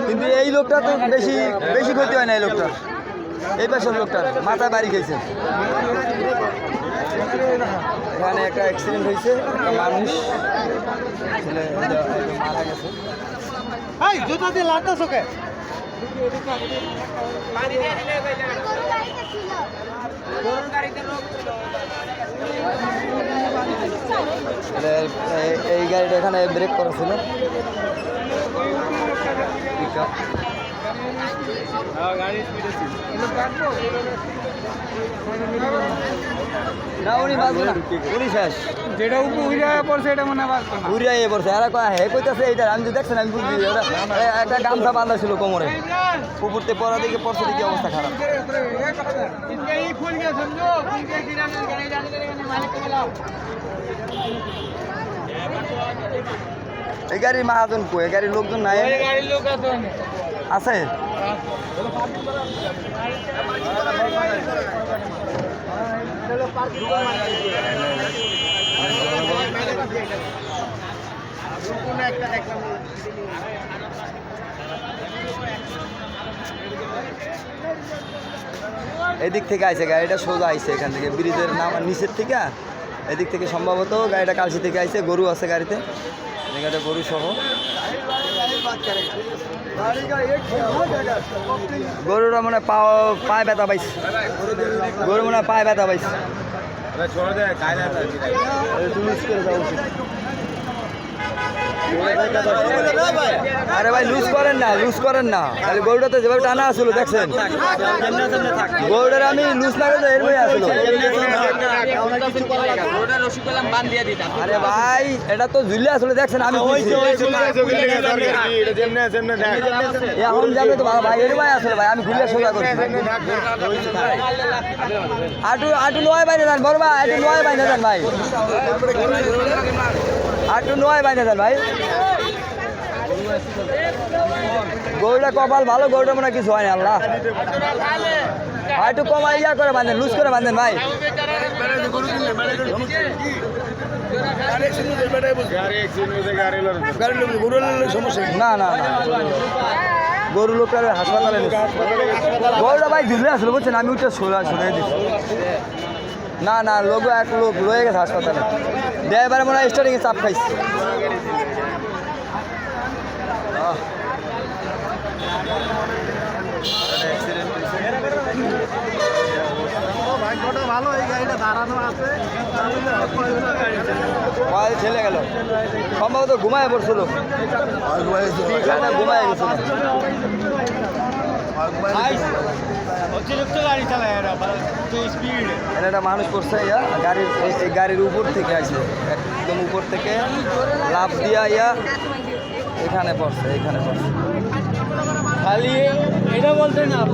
কিন্তু এই লোকটা তো বেশি বেশি ক্ষতি হয় না। এই লোকটা, এই পাশের লোকটার মাথায় বাড়ি খেয়েছে। এখানে একটা অ্যাক্সিডেন্ট হয়েছে, একটা মানুষ মারা গেছে। জুতো দিয়ে লাড়তে চোখে এই গাড়িটা এখানে ব্রেক করা ছিল। না উনি বাঁচবে না, উনি শেষ। যেটা উড়িয়ে পড়ছে এটা মনে হয় ঘুরিয়ে পড়ছে। আর হে কইতাছে এইটা আমি তো দেখছেন, আমি বুঝছি ওটা একটা গামছা বাঁধা ছিল কোমরে, পুকুরতে পড়া দিকে পড়ছে, দিকে অবস্থা খারাপ। এই গাড়ির মাহাজন কো, এই গাড়ির লোকজন নাই আছে। এদিক থেকে আইছে গাড়িটা, সোজা আইছে এখান থেকে ব্রিজের নিচের থেকে, এদিক থেকে সম্ভবত গাড়িটা কালসি থেকে আইছে। গরু আছে গাড়িতে, গাড়িটা গরু সহ। গরুরা মনে হয় পায়ে ব্যথা পাইছে, গরু মনে হয় পায়ে ব্যথা পাইছে। আরে ভাই লুজ করেন না, লুজ করেন না। তাহলে গরুটাতে যেভাবে টানা আসলো দেখছেন, গরুটার আমি লুজ না করলে এর আসলো। আরে ভাই এটা তো ঝুলে আসলে দেখছেন, আমি এখন যাবে তো ভাই, এর ভাই আসলে ভাই আমি ঘুরে সোজা করছি। আটু নয় বাইনে যান বড় ভাই, আটু নয় বাইনে যান ভাই, আটু নয় বাইনে যান ভাই। গরুটা কপাল ভালো, গরুটা মনে কিছু হয় না। আল্লাহ একটু কমাই ইয়া করে বাঁধেন, লুজ করে বাঁধেন ভাই। না না না, গরু লোকটা হাসপাতালে গরুটা ভাই ঝুলে আসলো বুঝছেন, আমি উঠে সরে দিচ্ছি। না না, লোক এক লোক রয়ে গেছে হাসপাতালে, ড্রাইভারে মনে হয় স্টার্টিংয়ে চাপ খাইছে। ভালো, এই গাড়িটা দাঁড়ানো আছে, ঠেলে গেল, সম্ভবত ঘুমায় পড়ছিল, ঘুমায় গেছিল। একটা মানুষ করছে গাড়ির, এই গাড়ির উপর থেকে আসে, একদম উপর থেকে লাফ দিয়া এখানে পড়ছে, এখানে পড়ছে। খালি এটা বলতে না।